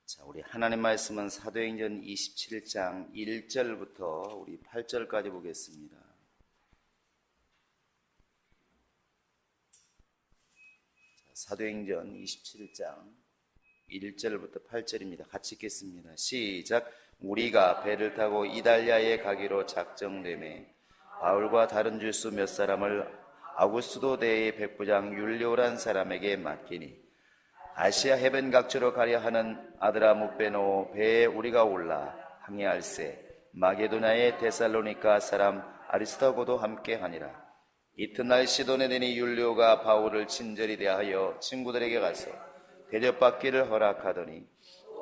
자, 우리 하나님 말씀은 사도행전 27장 1절부터 우리 8절까지 보겠습니다. 자, 사도행전 27장 1절부터 8절입니다. 같이 읽겠습니다. 시작. 우리가 배를 타고 이달리아에 가기로 작정되매 바울과 다른 줄수 몇 사람을 아구스도 대의 백부장 율리오란 사람에게 맡기니 아시아 해변 각지로 가려 하는 아드라묵베노 배에 우리가 올라 항해할세 마게도냐의 데살로니가 사람 아리스타고도 함께 하니라. 이튿날 시돈에 되니 율리오가 바울을 친절히 대하여 친구들에게 가서 대접받기를 허락하더니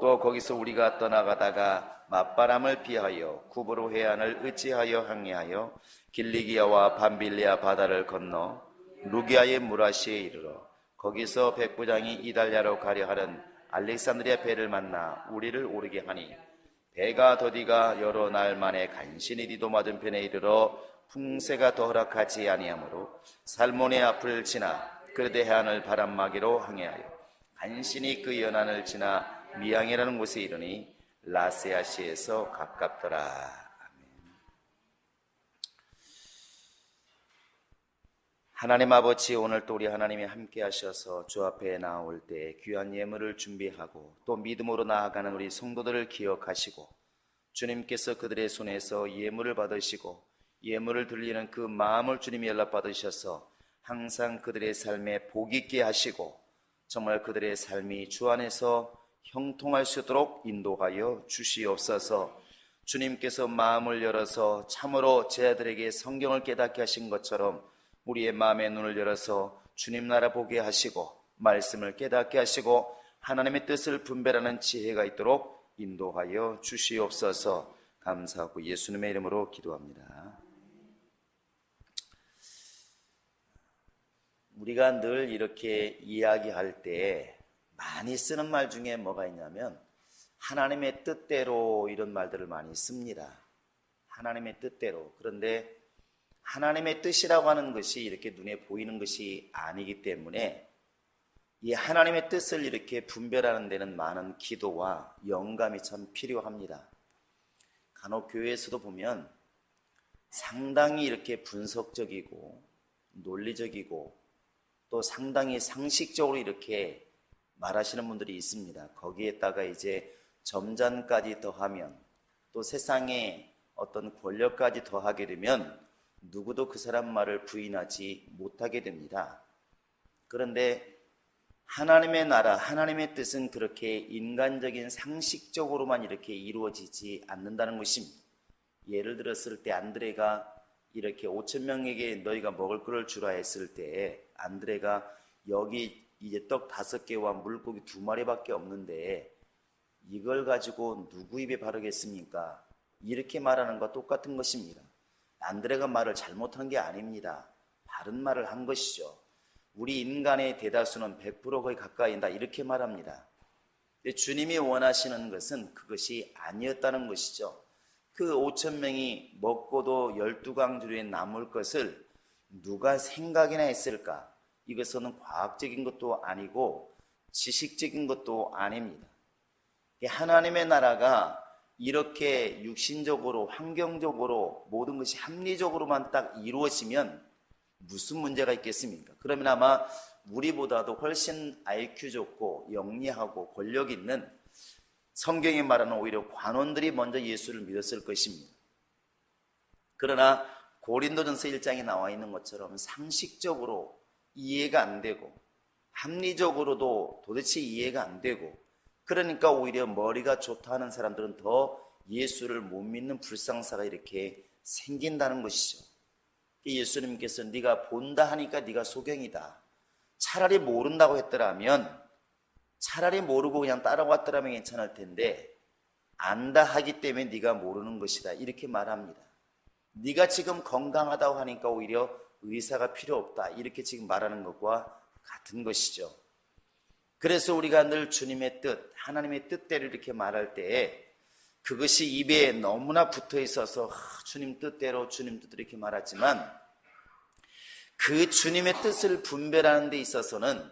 또 거기서 우리가 떠나가다가 맞바람을 피하여 쿠브로 해안을 의지하여 항해하여 길리기아와 밤빌리아 바다를 건너 루기아의 무라시에 이르러 거기서 백부장이 이달리아로 가려 하는 알렉산드리아 배를 만나 우리를 오르게 하니 배가 더디가 여러 날 만에 간신히 디도 맞은편에 이르러 풍세가 더 허락하지 아니하므로 살몬의 앞을 지나 그르데 해안을 바람막이로 항해하여 간신히 그 연안을 지나 미양이라는 곳에 이르니 라세아시에서 가깝더라. 하나님 아버지, 오늘 또 우리 하나님이 함께 하셔서 주 앞에 나올 때 귀한 예물을 준비하고 또 믿음으로 나아가는 우리 성도들을 기억하시고 주님께서 그들의 손에서 예물을 받으시고 예물을 드리는 그 마음을 주님이 연락받으셔서 항상 그들의 삶에 복 있게 하시고 정말 그들의 삶이 주 안에서 형통할 수 있도록 인도하여 주시옵소서. 주님께서 마음을 열어서 참으로 제 아들에게 성경을 깨닫게 하신 것처럼 우리의 마음의 눈을 열어서 주님 나라 보게 하시고 말씀을 깨닫게 하시고 하나님의 뜻을 분별하는 지혜가 있도록 인도하여 주시옵소서. 감사하고 예수님의 이름으로 기도합니다. 우리가 늘 이렇게 이야기할 때 많이 쓰는 말 중에 뭐가 있냐면 하나님의 뜻대로 이런 말들을 많이 씁니다. 하나님의 뜻대로. 그런데 하나님의 뜻이라고 하는 것이 이렇게 눈에 보이는 것이 아니기 때문에 이 하나님의 뜻을 이렇게 분별하는 데는 많은 기도와 영감이 참 필요합니다. 간혹 교회에서도 보면 상당히 이렇게 분석적이고 논리적이고 또 상당히 상식적으로 이렇게 말하시는 분들이 있습니다. 거기에다가 이제 점잔까지 더하면 또 세상에 어떤 권력까지 더하게 되면 누구도 그 사람 말을 부인하지 못하게 됩니다. 그런데 하나님의 나라, 하나님의 뜻은 그렇게 인간적인 상식적으로만 이렇게 이루어지지 않는다는 것입니다. 예를 들었을 때 안드레가 이렇게 5,000명에게 너희가 먹을 것을 주라 했을 때 안드레가 여기 이제 떡 5개와 물고기 2마리밖에 없는데 이걸 가지고 누구 입에 바르겠습니까? 이렇게 말하는 것과 똑같은 것입니다. 안드레가 말을 잘못한 게 아닙니다. 바른 말을 한 것이죠. 우리 인간의 대다수는 100% 거의 가까이다 이렇게 말합니다. 주님이 원하시는 것은 그것이 아니었다는 것이죠. 그 5,000명이 먹고도 12강주에 남을 것을 누가 생각이나 했을까? 이것은 과학적인 것도 아니고 지식적인 것도 아닙니다. 하나님의 나라가 이렇게 육신적으로 환경적으로 모든 것이 합리적으로만 딱 이루어지면 무슨 문제가 있겠습니까? 그러면 아마 우리보다도 훨씬 IQ 좋고 영리하고 권력 있는 성경에 말하는 오히려 관원들이 먼저 예수를 믿었을 것입니다. 그러나 고린도전서 1장에 나와 있는 것처럼 상식적으로 이해가 안 되고 합리적으로도 도대체 이해가 안 되고 그러니까 오히려 머리가 좋다 하는 사람들은 더 예수를 못 믿는 불상사가 이렇게 생긴다는 것이죠. 예수님께서 네가 본다 하니까 네가 소경이다. 차라리 모른다고 했더라면 차라리 모르고 그냥 따라왔더라면 괜찮을 텐데 안다 하기 때문에 네가 모르는 것이다 이렇게 말합니다. 네가 지금 건강하다고 하니까 오히려 의사가 필요 없다 이렇게 지금 말하는 것과 같은 것이죠. 그래서 우리가 늘 주님의 뜻, 하나님의 뜻대로 이렇게 말할 때 그것이 입에 너무나 붙어 있어서 주님 뜻대로 이렇게 말하지만 그 주님의 뜻을 분별하는 데 있어서는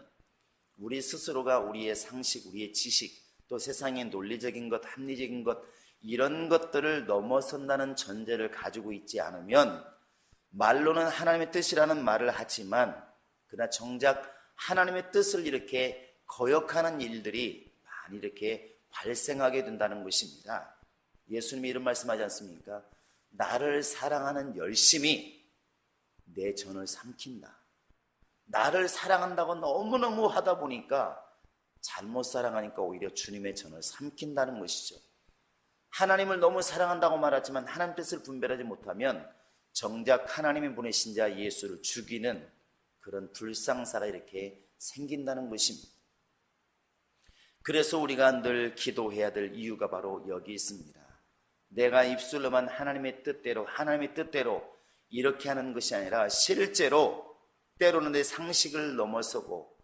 우리 스스로가 우리의 상식, 우리의 지식, 또 세상의 논리적인 것, 합리적인 것, 이런 것들을 넘어선다는 전제를 가지고 있지 않으면 말로는 하나님의 뜻이라는 말을 하지만 그러나 정작 하나님의 뜻을 이렇게 거역하는 일들이 많이 이렇게 발생하게 된다는 것입니다. 예수님이 이런 말씀하지 않습니까? 나를 사랑하는 열심이 내 전을 삼킨다. 나를 사랑한다고 너무너무 하다 보니까 잘못 사랑하니까 오히려 주님의 전을 삼킨다는 것이죠. 하나님을 너무 사랑한다고 말하지만 하나님 뜻을 분별하지 못하면 정작 하나님이 보내신 자 예수를 죽이는 그런 불상사가 이렇게 생긴다는 것입니다. 그래서 우리가 늘 기도해야 될 이유가 바로 여기 있습니다. 내가 입술로만 하나님의 뜻대로 이렇게 하는 것이 아니라 실제로 때로는 내 상식을 넘어서고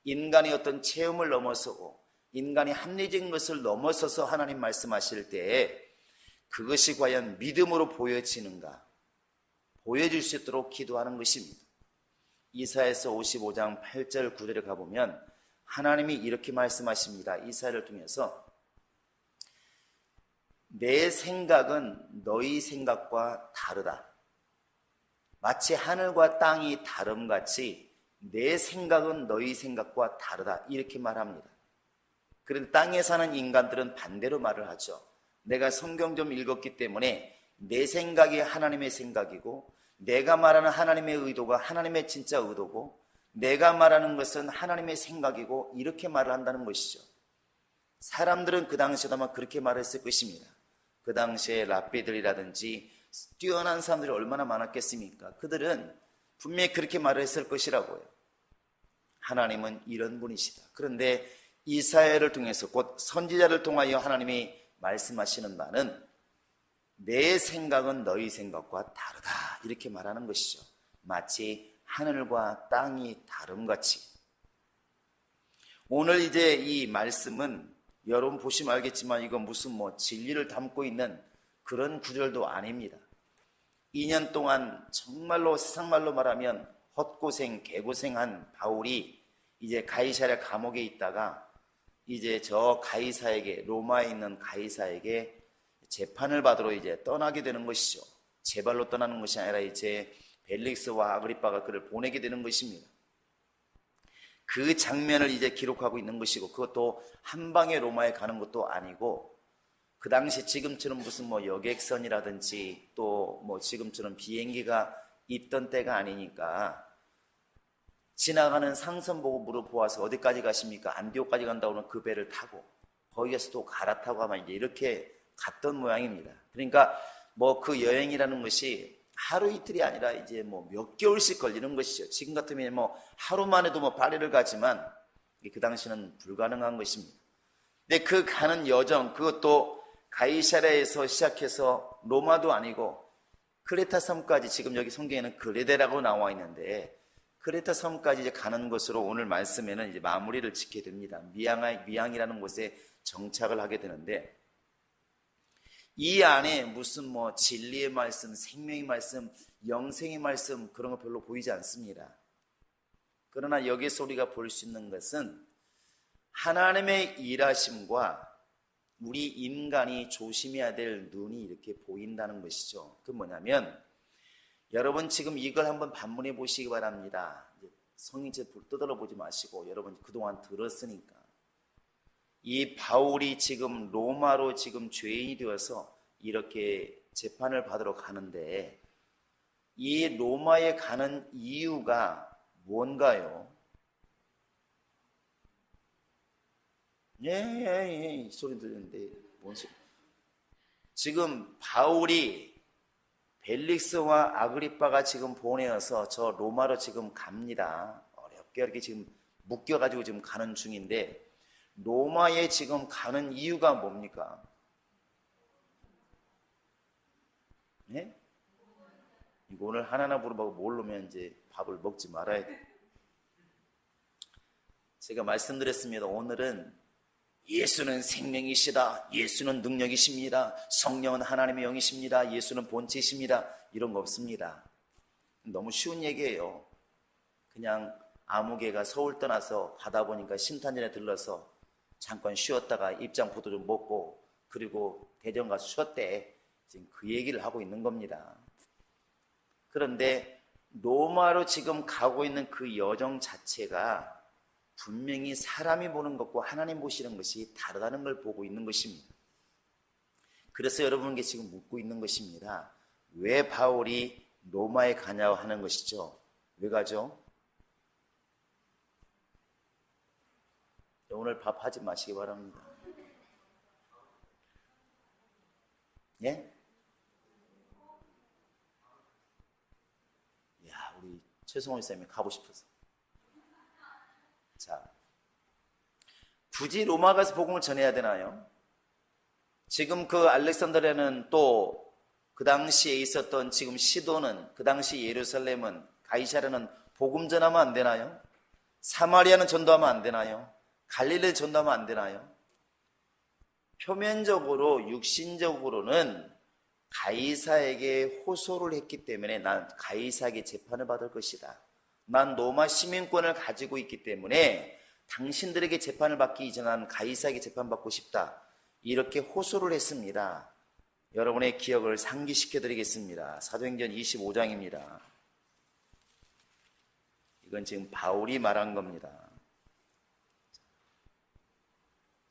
인간의 어떤 체험을 넘어서고 인간의 합리적인 것을 넘어서서 하나님 말씀하실 때에 그것이 과연 믿음으로 보여지는가, 보여질 수 있도록 기도하는 것입니다. 이사야서 55장 8절 9절에 가보면 하나님이 이렇게 말씀하십니다. 이사야를 통해서 내 생각은 너희 생각과 다르다. 마치 하늘과 땅이 다름같이 내 생각은 너희 생각과 다르다. 이렇게 말합니다. 그런데 땅에 사는 인간들은 반대로 말을 하죠. 내가 성경 좀 읽었기 때문에 내 생각이 하나님의 생각이고 내가 말하는 하나님의 의도가 하나님의 진짜 의도고 내가 말하는 것은 하나님의 생각이고 이렇게 말을 한다는 것이죠. 사람들은 그 당시에도 아마 그렇게 말했을 것입니다. 그 당시에 랍비들이라든지 뛰어난 사람들이 얼마나 많았겠습니까? 그들은 분명히 그렇게 말을 했을 것이라고요. 하나님은 이런 분이시다. 그런데 이사야를 통해서 곧 선지자를 통하여 하나님이 말씀하시는 바는 내 생각은 너희 생각과 다르다. 이렇게 말하는 것이죠. 마치 하늘과 땅이 다름같이. 오늘 이제 이 말씀은 여러분 보시면 알겠지만 이건 무슨 진리를 담고 있는 그런 구절도 아닙니다. 2년 동안 정말로 세상말로 말하면 헛고생, 개고생한 바울이 이제 가이사랴 감옥에 있다가 이제 저 가이사에게, 로마에 있는 가이사에게 재판을 받으러 이제 떠나게 되는 것이죠. 제 발로 떠나는 것이 아니라 이제 벨릭스와 아그리빠가 그를 보내게 되는 것입니다. 그 장면을 이제 기록하고 있는 것이고 그것도 한 방에 로마에 가는 것도 아니고 그 당시 지금처럼 무슨 여객선이라든지 또 지금처럼 비행기가 있던 때가 아니니까 지나가는 상선 보고 물어보아서 어디까지 가십니까? 안디옥까지 간다고 하면 그 배를 타고 거기에서 또 갈아타고 하면 이제 이렇게 갔던 모양입니다. 그러니까 그 여행이라는 것이 하루 이틀이 아니라 이제 몇 개월씩 걸리는 것이죠. 지금 같으면 하루 만에도 파리를 가지만 그 당시는 불가능한 것입니다. 근데 그 가는 여정, 그것도 가이사랴에서 시작해서 로마도 아니고 크레타 섬까지, 지금 여기 성경에는 그레데라고 나와 있는데 크레타 섬까지 이제 가는 것으로 오늘 말씀에는 이제 마무리를 짓게 됩니다. 미양이라는 곳에 정착을 하게 되는데 이 안에 무슨 진리의 말씀, 생명의 말씀, 영생의 말씀 그런 거 별로 보이지 않습니다. 그러나 여기서 우리가 볼 수 있는 것은 하나님의 일하심과 우리 인간이 조심해야 될 눈이 이렇게 보인다는 것이죠. 그 뭐냐면 여러분 지금 이걸 한번 반문해 보시기 바랍니다. 성경책 뜯어러 보지 마시고 여러분 그동안 들었으니까 이 바울이 지금 로마로 지금 죄인이 되어서 이렇게 재판을 받으러 가는데 이 로마에 가는 이유가 뭔가요? 예, 소리 들리는데 뭔 소리? 지금 바울이 벨릭스와 아그리빠가 지금 보내어서 저 로마로 지금 갑니다. 어렵게 이렇게 지금 묶여가지고 지금 가는 중인데 로마에 지금 가는 이유가 뭡니까? 네? 이거 오늘 하나하나 물어보고 모르면 이제 밥을 먹지 말아야 돼. 제가 말씀드렸습니다. 오늘은 예수는 생명이시다. 예수는 능력이십니다. 성령은 하나님의 영이십니다. 예수는 본체이십니다. 이런 거 없습니다. 너무 쉬운 얘기예요. 그냥 아무개가 서울 떠나서 가다 보니까 신탄전에 들러서 잠깐 쉬었다가 입장포도 좀 먹고 그리고 대전 가서 쉬었대. 지금 그 얘기를 하고 있는 겁니다. 그런데 로마로 지금 가고 있는 그 여정 자체가 분명히 사람이 보는 것과 하나님 보시는 것이 다르다는 걸 보고 있는 것입니다. 그래서 여러분께 지금 묻고 있는 것입니다. 왜 바울이 로마에 가냐고 하는 것이죠. 왜 가죠? 오늘 밥 하지 마시기 바랍니다. 예? 야, 우리 최성원 쌤이 가고 싶어서. 자, 굳이 로마 가서 복음을 전해야 되나요? 지금 그 알렉산드리아는 또 그 당시에 있었던 지금 시도는, 그 당시 예루살렘은, 가이사랴는 복음 전하면 안 되나요? 사마리아는 전도하면 안 되나요? 갈릴리 전도하면 안 되나요? 표면적으로 육신적으로는 가이사에게 호소를 했기 때문에 난 가이사에게 재판을 받을 것이다. 난 로마 시민권을 가지고 있기 때문에 당신들에게 재판을 받기 이전에 난 가이사에게 재판받고 싶다. 이렇게 호소를 했습니다. 여러분의 기억을 상기시켜 드리겠습니다. 사도행전 25장입니다. 이건 지금 바울이 말한 겁니다.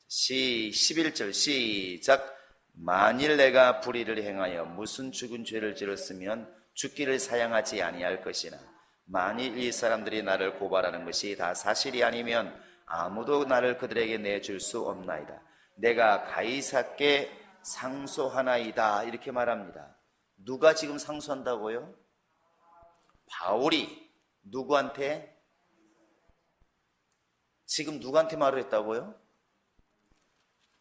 11절 시작. 만일 내가 불의를 행하여 무슨 죽은 죄를 지었으면 죽기를 사양하지 아니할 것이나 만일 이 사람들이 나를 고발하는 것이 다 사실이 아니면 아무도 나를 그들에게 내줄 수 없나이다. 내가 가이사께 상소하나이다. 이렇게 말합니다. 누가 지금 상소한다고요? 바울이 누구한테? 지금 누구한테 말을 했다고요?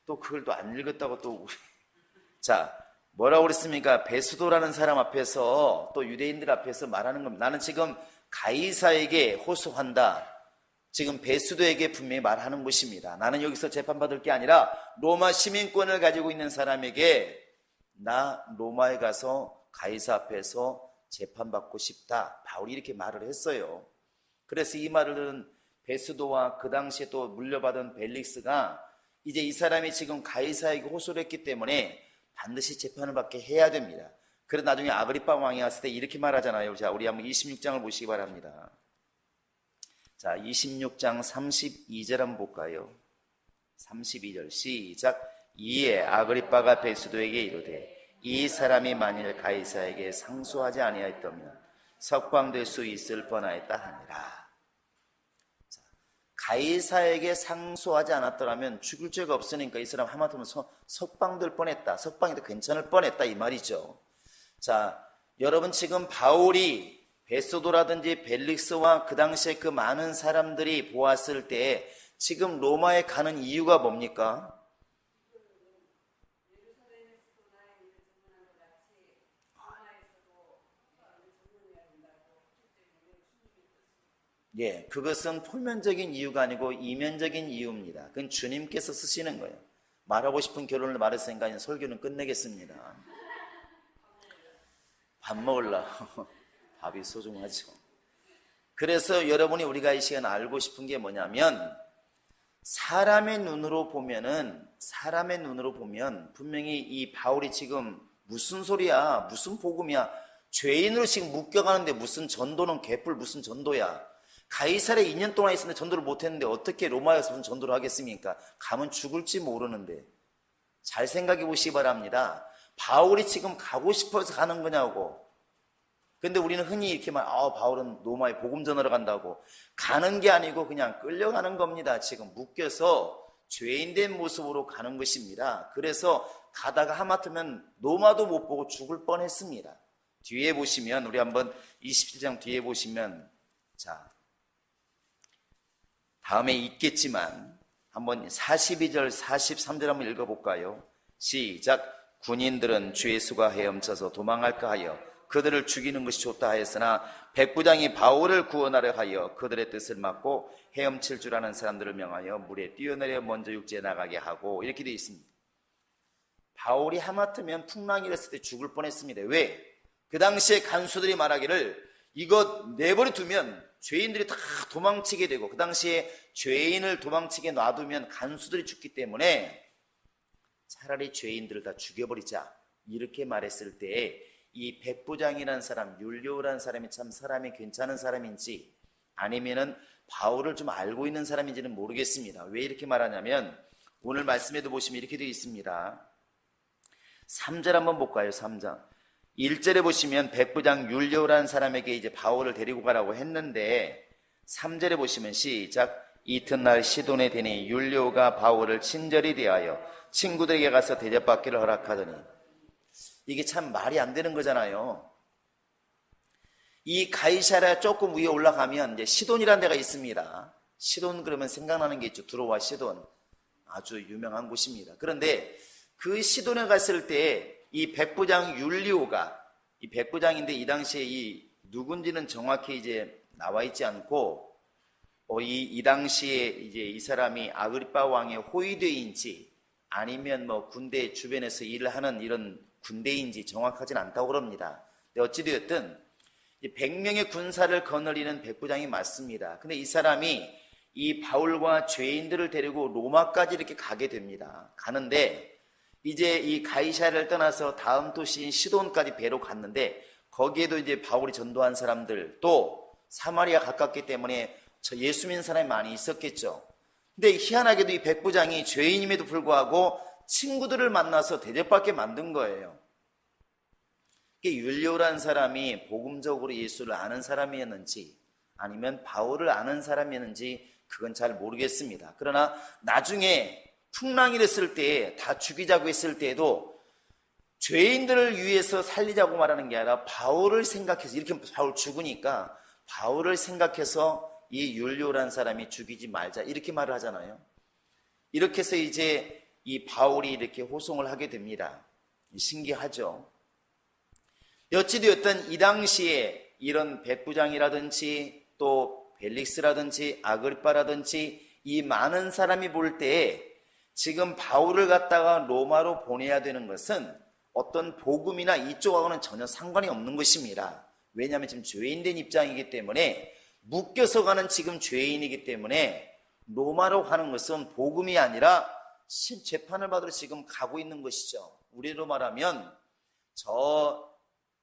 또 그걸 또 안 읽었다고 또. 자, 뭐라고 그랬습니까? 베수도라는 사람 앞에서 또 유대인들 앞에서 말하는 겁니다. 나는 지금 가이사에게 호소한다. 지금 베수도에게 분명히 말하는 것입니다. 나는 여기서 재판받을 게 아니라 로마 시민권을 가지고 있는 사람에게 나 로마에 가서 가이사 앞에서 재판받고 싶다. 바울이 이렇게 말을 했어요. 그래서 이 말을 들은 베수도와 그 당시에 또 물려받은 벨릭스가 이제 이 사람이 지금 가이사에게 호소를 했기 때문에 반드시 재판을 받게 해야 됩니다. 그래서 나중에 아그리빠 왕이 왔을 때 이렇게 말하잖아요. 자, 우리 한번 26장을 보시기 바랍니다. 자, 26장 32절 한번 볼까요? 32절 시작. 이에 아그리빠가 베수도에게 이르되 이 사람이 만일 가이사에게 상소하지 아니하였다면 석방될 수 있을 뻔하였다 하니라. 자, 가이사에게 상소하지 않았더라면 죽을 죄가 없으니까 이 사람 하마터면 석방될 뻔했다. 석방해도 괜찮을 뻔했다 이 말이죠. 자, 여러분 지금 바울이 베소도라든지 벨릭스와 그 당시에 그 많은 사람들이 보았을 때 지금 로마에 가는 이유가 뭡니까? 예, 그것은 표면적인 이유가 아니고 이면적인 이유입니다. 그건 주님께서 쓰시는 거예요. 말하고 싶은 결론을 말했으니까 설교는 끝내겠습니다. 밥 먹으려고. 밥이 소중하죠. 그래서 여러분이 우리가 이 시간 알고 싶은 게 뭐냐면 사람의 눈으로 보면 분명히 이 바울이 지금 무슨 소리야, 무슨 복음이야, 죄인으로 지금 묶여가는데 무슨 전도는 개뿔 무슨 전도야. 가이사랴에 2년 동안 있었는데 전도를 못했는데 어떻게 로마에서 무슨 전도를 하겠습니까? 가면 죽을지 모르는데. 잘 생각해 보시기 바랍니다. 바울이 지금 가고 싶어서 가는 거냐고. 근데 우리는 흔히 이렇게 바울은 로마에 복음 전하러 간다고. 가는 게 아니고 그냥 끌려가는 겁니다. 지금 묶여서 죄인된 모습으로 가는 것입니다. 그래서 가다가 하마터면 로마도 못 보고 죽을 뻔했습니다. 뒤에 보시면 우리 한번 27장 뒤에 보시면 자 다음에 있겠지만 한번 42절 43절 한번 읽어볼까요? 시작. 군인들은 죄의 수가 헤엄쳐서 도망할까 하여 그들을 죽이는 것이 좋다 하였으나 백부장이 바울을 구원하려 하여 그들의 뜻을 막고 헤엄칠 줄 아는 사람들을 명하여 물에 뛰어내려 먼저 육지에 나가게 하고 이렇게 되어 있습니다. 바울이 하마터면 풍랑이 일었을 때 죽을 뻔했습니다. 왜? 그 당시에 간수들이 말하기를 이것 내버려 두면 죄인들이 다 도망치게 되고, 그 당시에 죄인을 도망치게 놔두면 간수들이 죽기 때문에 차라리 죄인들을 다 죽여버리자, 이렇게 말했을 때 이 백부장이라는 사람, 율리오라는 사람이 참 사람이 괜찮은 사람인지 아니면은 바울을 좀 알고 있는 사람인지는 모르겠습니다. 왜 이렇게 말하냐면 오늘 말씀에도 보시면 이렇게 되어 있습니다. 3절 한번 볼까요? 3장 1절에 보시면 백부장 율리오라는 사람에게 이제 바울을 데리고 가라고 했는데, 3절에 보시면 시작. 이튿날 시돈에 되니 율리오가 바울을 친절히 대하여 친구들에게 가서 대접받기를 허락하더니, 이게 참 말이 안 되는 거잖아요. 이 가이사랴 조금 위에 올라가면 이제 시돈이라는 데가 있습니다. 시돈 그러면 생각나는 게 있죠. 두로와 시돈, 아주 유명한 곳입니다. 그런데 그 시돈에 갔을 때 이 백부장 율리오가, 이 백부장인데 이 당시에 이 누군지는 정확히 이제 나와 있지 않고, 이 당시에 이제 이 사람이 아그리파 왕의 호위대인지 아니면 뭐 군대 주변에서 일을 하는 이런 군대인지 정확하진 않다고 그럽니다. 근데 어찌되었든 100명의 군사를 거느리는 백부장이 맞습니다. 근데 이 사람이 이 바울과 죄인들을 데리고 로마까지 이렇게 가게 됩니다. 가는데 이제 이 가이사랴를 떠나서 다음 도시인 시돈까지 배로 갔는데, 거기에도 이제 바울이 전도한 사람들, 또 사마리아 가깝기 때문에 예수 믿는 사람이 많이 있었겠죠. 근데 희한하게도 이 백부장이 죄인임에도 불구하고 친구들을 만나서 대접받게 만든 거예요. 율리오라는 사람이 복음적으로 예수를 아는 사람이었는지 아니면 바울을 아는 사람이었는지 그건 잘 모르겠습니다. 그러나 나중에 풍랑이 됐을 때, 다 죽이자고 했을 때에도 죄인들을 위해서 살리자고 말하는 게 아니라 바울을 생각해서, 이렇게 바울 죽으니까 바울을 생각해서 이 율리오라는 사람이 죽이지 말자, 이렇게 말을 하잖아요. 이렇게 해서 이제 이 바울이 이렇게 호송을 하게 됩니다. 신기하죠. 어찌되었든 이 당시에 이런 백부장이라든지 또 벨릭스라든지 아그리파라든지 이 많은 사람이 볼 때에 지금 바울을 갖다가 로마로 보내야 되는 것은 어떤 복음이나 이쪽하고는 전혀 상관이 없는 것입니다. 왜냐하면 지금 죄인된 입장이기 때문에, 묶여서 가는 지금 죄인이기 때문에 로마로 가는 것은 복음이 아니라 재판을 받으러 지금 가고 있는 것이죠. 우리로 말하면 저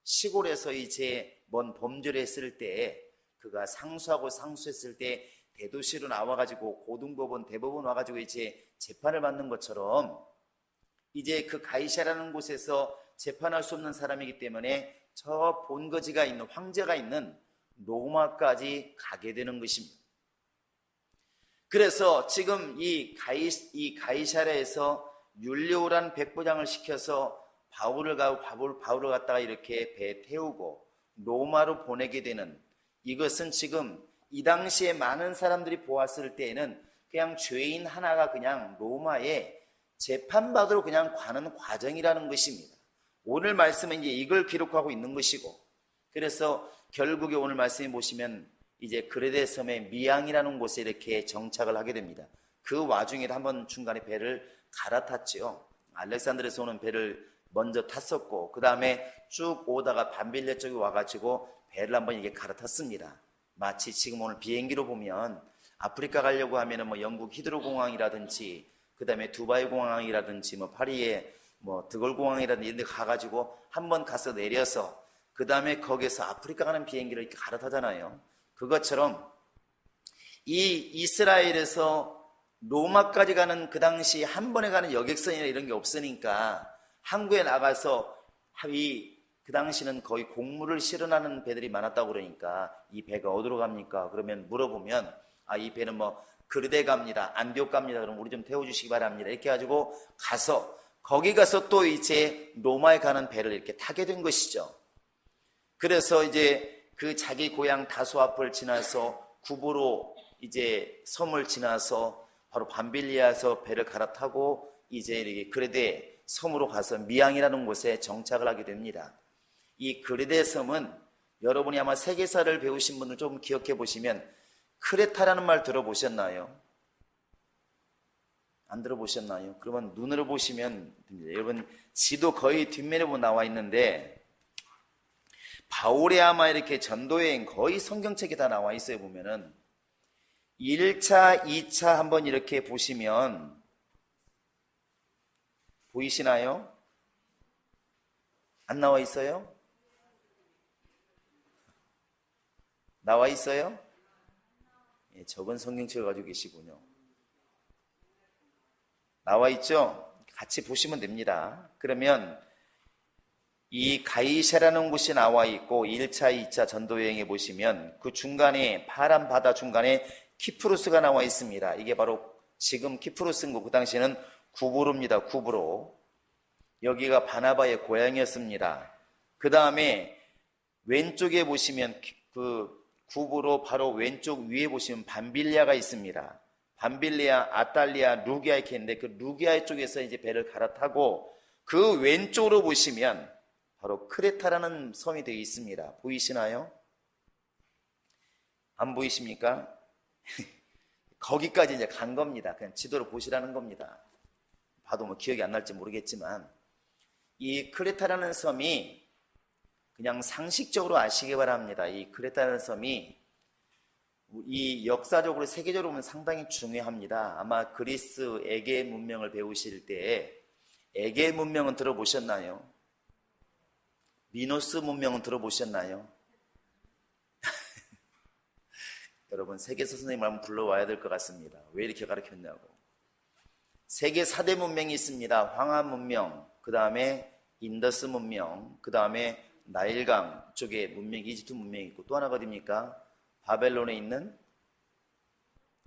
시골에서 이제 뭔 범죄를 했을 때, 그가 상수하고 상수했을 때 대도시로 나와가지고 고등법원, 대법원 와가지고 이제 재판을 받는 것처럼, 이제 그 가이사라는 곳에서 재판할 수 없는 사람이기 때문에 저 본거지가 있는, 황제가 있는 로마까지 가게 되는 것입니다. 그래서 지금 이 가이사랴에서 율리오라는 백부장을 시켜서 바울을 갖다가 이렇게 배에 태우고 로마로 보내게 되는, 이것은 지금 이 당시에 많은 사람들이 보았을 때에는 그냥 죄인 하나가 그냥 로마에 재판받으러 그냥 가는 과정이라는 것입니다. 오늘 말씀은 이제 이걸 기록하고 있는 것이고, 그래서 결국에 오늘 말씀에 보시면 이제 그레데 섬의 미앙이라는 곳에 이렇게 정착을 하게 됩니다. 그 와중에도 한번 중간에 배를 갈아탔지요. 알렉산드르에서 오는 배를 먼저 탔었고, 그 다음에 쭉 오다가 밤빌레 쪽에 와가지고 배를 한번 이게 갈아탔습니다. 마치 지금 오늘 비행기로 보면 아프리카 가려고 하면은 뭐 영국 히드로 공항이라든지, 그 다음에 두바이 공항이라든지, 뭐 파리의 뭐 드골 공항이라든지 이런 데 가가지고 한번 가서 내려서 그 다음에 거기서 아프리카 가는 비행기를 이렇게 갈아타잖아요. 그것처럼 이 이스라엘에서 로마까지 가는, 그 당시 한 번에 가는 여객선이나 이런 게 없으니까 항구에 나가서 그 당시는 거의 곡물을 실어나는 배들이 많았다고 그러니까 이 배가 어디로 갑니까? 그러면 물어보면 이 배는 뭐 그르데 갑니다, 안디옥 갑니다, 그럼 우리 좀 태워주시기 바랍니다, 이렇게 해가지고 가서 거기 가서 또 이제 로마에 가는 배를 이렇게 타게 된 것이죠. 그래서 이제 그 자기 고향 다소 앞을 지나서 구보로 이제 섬을 지나서 바로 밤빌리아에서 배를 갈아타고 이제 이렇게 그레데 섬으로 가서 미앙이라는 곳에 정착을 하게 됩니다. 이 그레데 섬은 여러분이 아마 세계사를 배우신 분들 좀 기억해 보시면 크레타라는 말 들어보셨나요? 안 들어보셨나요? 그러면 눈으로 보시면 됩니다. 여러분 지도 거의 뒷면에 보면 나와 있는데 바울의 아마 이렇게 전도여행 거의 성경책에 다 나와 있어요. 보면은 1차, 2차 한번 이렇게 보시면 보이시나요? 안 나와 있어요? 나와 있어요? 예, 적은 성경책을 가지고 계시군요. 나와 있죠? 같이 보시면 됩니다. 그러면 이 가이사라는 곳이 나와 있고 1차, 2차 전도여행에 보시면 그 중간에 파란 바다 중간에 키프로스가 나와 있습니다. 이게 바로 지금 키프로스인 거, 그 당시에는 구브로입니다. 구브로. 여기가 바나바의 고향이었습니다. 그 다음에 왼쪽에 보시면 그 구브로 바로 왼쪽 위에 보시면 밤빌리아가 있습니다. 밤빌리아, 아탈리아, 루기아 이렇게 있는데 그 루기아 쪽에서 이제 배를 갈아타고 그 왼쪽으로 보시면 바로 크레타라는 섬이 되어 있습니다. 보이시나요? 안 보이십니까? 거기까지 이제 간 겁니다. 그냥 지도를 보시라는 겁니다. 봐도 뭐 기억이 안 날지 모르겠지만 이 크레타라는 섬이 그냥 상식적으로 아시기 바랍니다. 이 크레타라는 섬이 이 역사적으로 세계적으로 보면 상당히 중요합니다. 아마 그리스 에게 문명을 배우실 때 에게 문명은 들어보셨나요? 미노스 문명은 들어보셨나요? 여러분 세계사 선생님 한번 불러와야 될 것 같습니다. 왜 이렇게 가르쳤냐고. 세계 4대 문명이 있습니다. 황하 문명, 그 다음에 인더스 문명, 그 다음에 나일강 쪽에 문명, 이집트 문명이 있고 또 하나가 어디입니까? 바벨론에 있는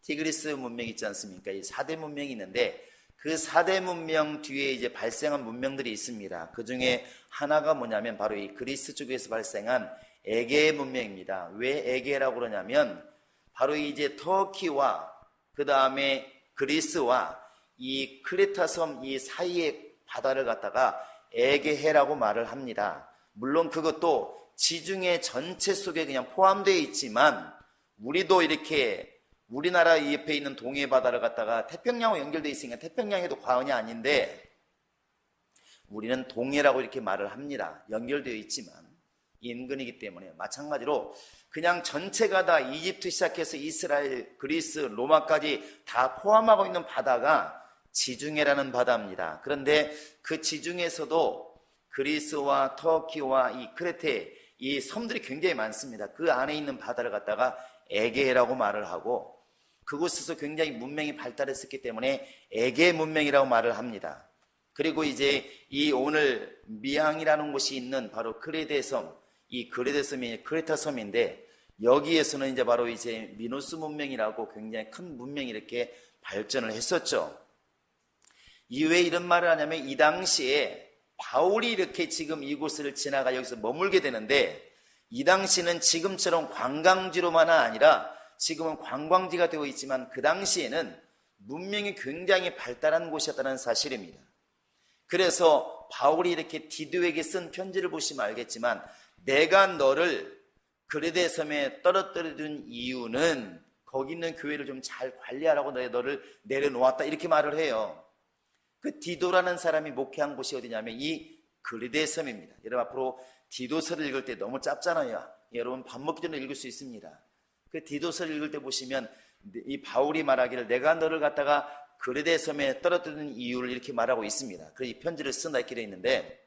티그리스 문명이 있지 않습니까? 이 4대 문명이 있는데 그 4대 문명 뒤에 이제 발생한 문명들이 있습니다. 그 중에 하나가 뭐냐면 바로 이 그리스 쪽에서 발생한 에게 문명입니다. 왜 에게라고 그러냐면 바로 이제 터키와 그 다음에 그리스와 이 크레타 섬 이 사이의 바다를 갖다가 에게해라고 말을 합니다. 물론 그것도 지중해 전체 속에 그냥 포함되어 있지만 우리도 이렇게 우리나라 옆에 있는 동해 바다를 갖다가 태평양하고 연결되어 있으니까 태평양에도 과언이 아닌데 우리는 동해라고 이렇게 말을 합니다. 연결되어 있지만 인근이기 때문에 마찬가지로 그냥 전체가 다 이집트 시작해서 이스라엘, 그리스, 로마까지 다 포함하고 있는 바다가 지중해라는 바다입니다. 그런데 그 지중해에서도 그리스와 터키와 이 크레테 이 섬들이 굉장히 많습니다. 그 안에 있는 바다를 갖다가 에게라고 말을 하고 그곳에서 굉장히 문명이 발달했었기 때문에 에게 문명이라고 말을 합니다. 그리고 이제 이 오늘 미항이라는 곳이 있는 바로 크레데 섬, 이 크레데 섬이 크레타 섬인데 여기에서는 이제 바로 이제 미노스 문명이라고 굉장히 큰 문명이 이렇게 발전을 했었죠. 이 왜 이런 말을 하냐면 이 당시에 바울이 이렇게 지금 이곳을 지나가 여기서 머물게 되는데 이 당시는 지금처럼 관광지로만 아니라 지금은 관광지가 되어 있지만 그 당시에는 문명이 굉장히 발달한 곳이었다는 사실입니다. 그래서 바울이 이렇게 디도에게 쓴 편지를 보시면 알겠지만 내가 너를 그레데 섬에 떨어뜨려둔 이유는 거기 있는 교회를 좀 잘 관리하라고 너를 내려놓았다 이렇게 말을 해요. 그 디도라는 사람이 목회한 곳이 어디냐면 이 그레데 섬입니다. 여러분 앞으로 디도서를 읽을 때 너무 짧잖아요. 여러분 밥 먹기 전에 읽을 수 있습니다. 그 디도서를 읽을 때 보시면 이 바울이 말하기를 내가 너를 갖다가 그레데 섬에 떨어뜨린 이유를 이렇게 말하고 있습니다. 그래서 이 편지를 쓴다 이렇게 되어 있는데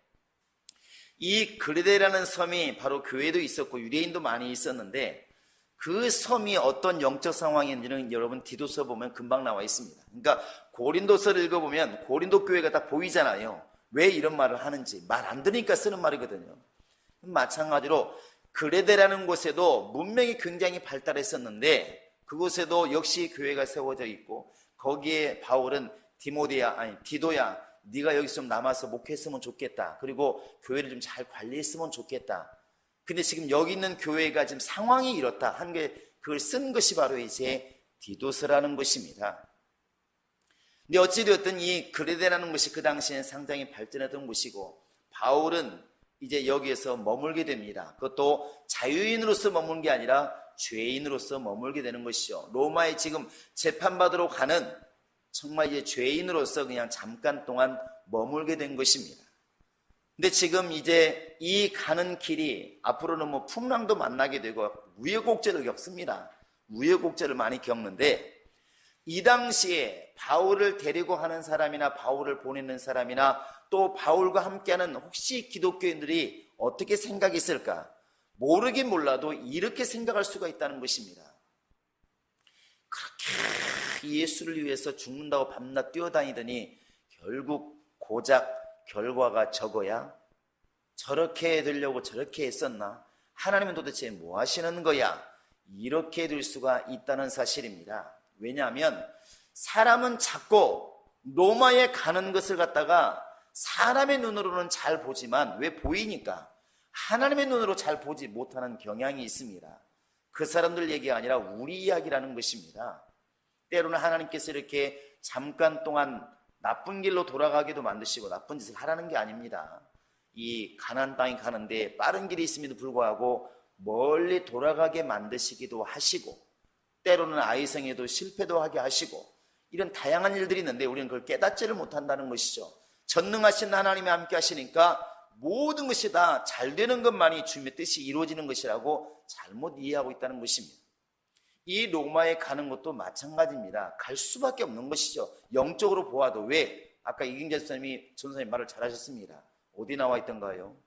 이 그레데라는 섬이 바로 교회도 있었고 유대인도 많이 있었는데 그 섬이 어떤 영적 상황인지는 여러분 디도서 보면 금방 나와 있습니다. 그러니까 고린도서를 읽어보면 고린도 교회가 다 보이잖아요. 왜 이런 말을 하는지 말 안 들으니까 쓰는 말이거든요. 마찬가지로 그레데라는 곳에도 문명이 굉장히 발달했었는데 그곳에도 역시 교회가 세워져 있고 거기에 바울은 디도야 네가 여기 좀 남아서 목회했으면 좋겠다. 그리고 교회를 좀 잘 관리했으면 좋겠다. 근데 지금 여기 있는 교회가 지금 상황이 이렇다 한 게 그걸 쓴 것이 바로 이제 디도서라는 것입니다. 근데 어찌되었든 이 그레데라는 것이 그 당시엔 상당히 발전했던 곳이고 바울은 이제 여기에서 머물게 됩니다. 그것도 자유인으로서 머문 게 아니라 죄인으로서 머물게 되는 것이죠. 로마에 지금 재판받으러 가는 정말 이제 죄인으로서 그냥 잠깐 동안 머물게 된 것입니다. 근데 지금 이제 이 가는 길이 앞으로는 뭐 풍랑도 만나게 되고 우여곡절을 겪습니다. 우여곡절을 많이 겪는데 이 당시에 바울을 데리고 하는 사람이나 바울을 보내는 사람이나 또 바울과 함께하는 혹시 기독교인들이 어떻게 생각했을까? 모르긴 몰라도 이렇게 생각할 수가 있다는 것입니다. 그렇게 예수를 위해서 죽는다고 밤낮 뛰어다니더니 결국 고작 결과가 저거야? 저렇게 되려고 저렇게 했었나? 하나님은 도대체 뭐 하시는 거야? 이렇게 될 수가 있다는 사실입니다. 왜냐하면 사람은 자꾸 로마에 가는 것을 갖다가 사람의 눈으로는 잘 보지만 왜 보이니까 하나님의 눈으로 잘 보지 못하는 경향이 있습니다. 그 사람들 얘기가 아니라 우리 이야기라는 것입니다. 때로는 하나님께서 이렇게 잠깐 동안 나쁜 길로 돌아가기도 만드시고 나쁜 짓을 하라는 게 아닙니다. 이 가나안 땅에 가는데 빠른 길이 있음에도 불구하고 멀리 돌아가게 만드시기도 하시고 때로는 아이성에도 실패도 하게 하시고 이런 다양한 일들이 있는데 우리는 그걸 깨닫지를 못한다는 것이죠. 전능하신 하나님이 함께 하시니까 모든 것이 다 잘 되는 것만이 주님의 뜻이 이루어지는 것이라고 잘못 이해하고 있다는 것입니다. 이 로마에 가는 것도 마찬가지입니다. 갈 수밖에 없는 것이죠. 영적으로 보아도. 왜? 아까 이경재 전사님이 말을 잘하셨습니다. 어디 나와 있던가요?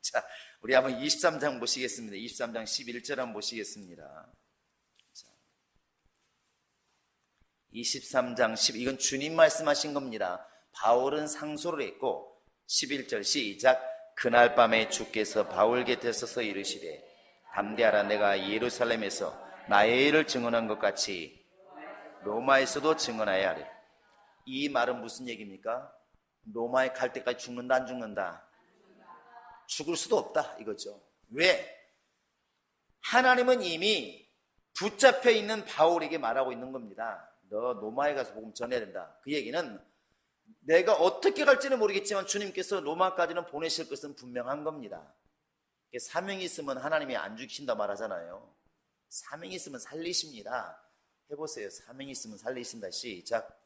자, 우리 한번 23장 보시겠습니다. 23장 11절 한번 보시겠습니다. 자, 23장 10, 이건 주님 말씀하신 겁니다. 바울은 상소를 했고 11절 시작. 그날 밤에 주께서 바울 곁에 서서 이르시되 담대하라. 내가 예루살렘에서 나의 일을 증언한 것 같이 로마에서도 증언하여야 하리라. 이 말은 무슨 얘기입니까? 로마에 갈 때까지 죽는다 안 죽는다? 죽을 수도 없다 이거죠. 왜? 하나님은 이미 붙잡혀 있는 바울에게 말하고 있는 겁니다. 너 로마에 가서 복음 전해야 된다. 그 얘기는 내가 어떻게 갈지는 모르겠지만 주님께서 로마까지는 보내실 것은 분명한 겁니다. 사명이 있으면 하나님이 안 죽이신다 말하잖아요. 사명이 있으면 살리십니다. 해보세요. 사명이 있으면 살리신다. 시작.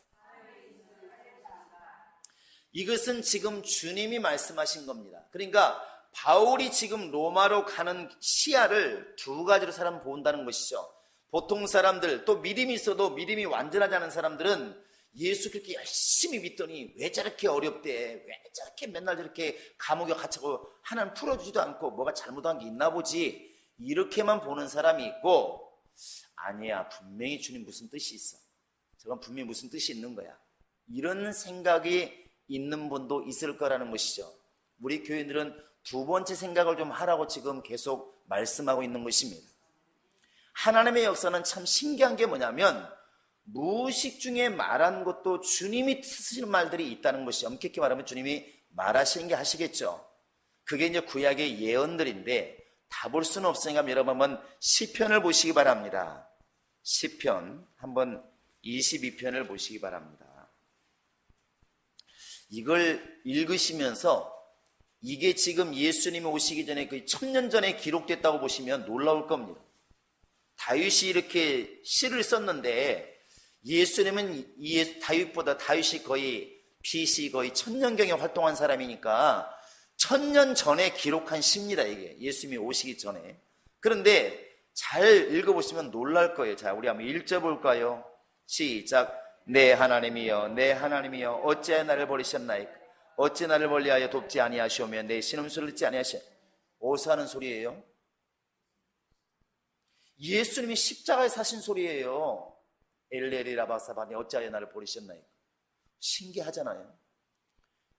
이것은 지금 주님이 말씀하신 겁니다. 그러니까 바울이 지금 로마로 가는 시야를 두 가지로 사람 본다는 것이죠. 보통 사람들, 또 믿음이 있어도 믿음이 완전하지 않은 사람들은 예수 그렇게 열심히 믿더니 왜 저렇게 어렵대? 왜 저렇게 맨날 저렇게 감옥에 갇히고 하나님 풀어주지도 않고 뭐가 잘못한 게 있나 보지? 이렇게만 보는 사람이 있고, 아니야, 분명히 주님 무슨 뜻이 있어. 저건 분명히 무슨 뜻이 있는 거야. 이런 생각이 있는 분도 있을 거라는 것이죠. 우리 교인들은 두 번째 생각을 좀 하라고 지금 계속 말씀하고 있는 것입니다. 하나님의 역사는 참 신기한 게 뭐냐면 무의식 중에 말한 것도 주님이 쓰시는 말들이 있다는 것이, 엄격히 말하면 주님이 말하시는 게 하시겠죠. 그게 이제 구약의 예언들인데 다 볼 수는 없으니까 여러분 한번 시편을 보시기 바랍니다. 시편 한번 22편을 보시기 바랍니다. 이걸 읽으시면서 이게 지금 예수님이 오시기 전에 거의 1000년 전에 기록됐다고 보시면 놀라울 겁니다. 다윗이 이렇게 시를 썼는데 예수님은 다윗보다 다윗이 거의 BC 거의 1000년경에 활동한 사람이니까 1000년 전에 기록한 시입니다. 이게 예수님이 오시기 전에. 그런데 잘 읽어보시면 놀랄 거예요. 자, 우리 한번 읽어 볼까요? 시작. 내 하나님이여 내 하나님이여 어찌하여 나를 버리셨나이까? 어찌 나를 멀리하여 돕지 아니하시오며 내 신음소리를 듣지 아니하시오? 어디서 하는 소리예요? 예수님이 십자가에 사신 소리예요. 엘레리 라바사바니 어찌하여 나를 버리셨나이까? 신기하잖아요.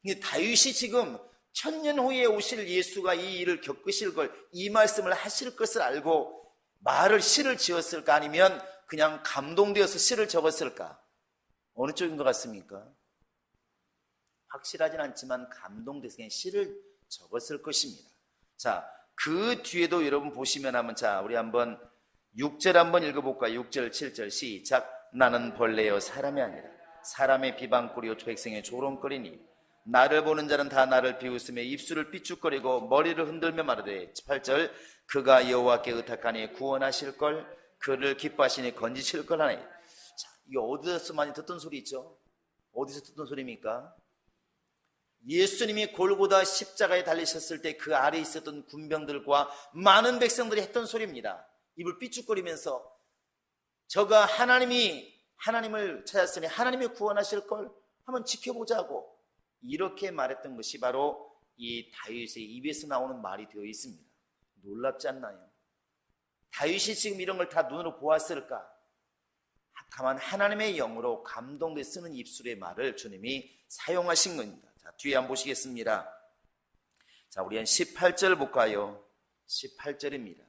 근데 다윗이 지금 1000년 후에 오실 예수가 이 일을 겪으실 걸, 이 말씀을 하실 것을 알고 말을 시를 지었을까? 아니면 그냥 감동되어서 시를 적었을까? 어느 쪽인 것 같습니까? 확실하진 않지만 감동돼서 그냥 시를 적었을 것입니다. 자, 그 뒤에도 여러분 보시면 한번, 자, 우리 한번 6절 한번 읽어볼까요? 6절, 7절 시작. 나는 벌레요 사람이 아니라 사람의 비방거리요 백성의 조롱거리니 나를 보는 자는 다 나를 비웃으며 입술을 삐죽거리고 머리를 흔들며 말하되 8절. 그가 여호와께 의탁하니 구원하실걸 그를 기뻐하시니 건지실걸 하니. 자, 이게 어디서 많이 듣던 소리 있죠? 어디서 듣던 소리입니까? 예수님이 골고다 십자가에 달리셨을 때 그 아래에 있었던 군병들과 많은 백성들이 했던 소리입니다. 입을 삐죽거리면서 저가 하나님을 찾았으니 하나님이 구원하실 걸 한번 지켜보자고 이렇게 말했던 것이 바로 이 다윗의 입에서 나오는 말이 되어 있습니다. 놀랍지 않나요? 다윗이 지금 이런 걸 다 눈으로 보았을까? 다만 하나님의 영으로 감동돼 쓰는 입술의 말을 주님이 사용하신 겁니다. 자, 뒤에 한번 보시겠습니다. 자, 우리 한 18절 볼까요? 18절입니다.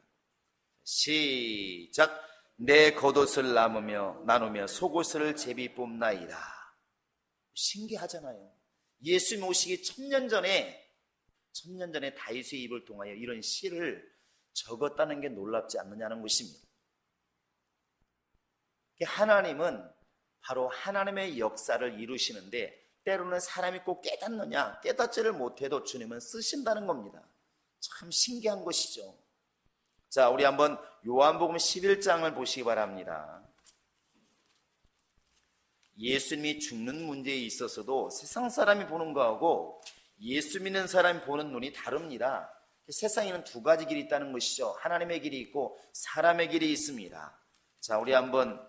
시작. 내 겉옷을 나누며 속옷을 제비 뽑나이다. 신기하잖아요. 예수님 오시기 천년 전에 다윗의 입을 통하여 이런 시를 적었다는 게 놀랍지 않느냐는 것입니다. 하나님은 바로 하나님의 역사를 이루시는데 때로는 사람이 꼭 깨닫느냐, 깨닫지를 못해도 주님은 쓰신다는 겁니다. 참 신기한 것이죠. 자, 우리 한번 요한복음 11장을 보시기 바랍니다. 예수님이 죽는 문제에 있어서도 세상 사람이 보는 거하고 예수 믿는 사람이 보는 눈이 다릅니다. 세상에는 두 가지 길이 있다는 것이죠. 하나님의 길이 있고 사람의 길이 있습니다. 자, 우리 한번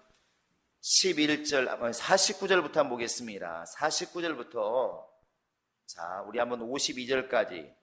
49절부터 한번 보겠습니다. 49절부터 자, 우리 한번 52절까지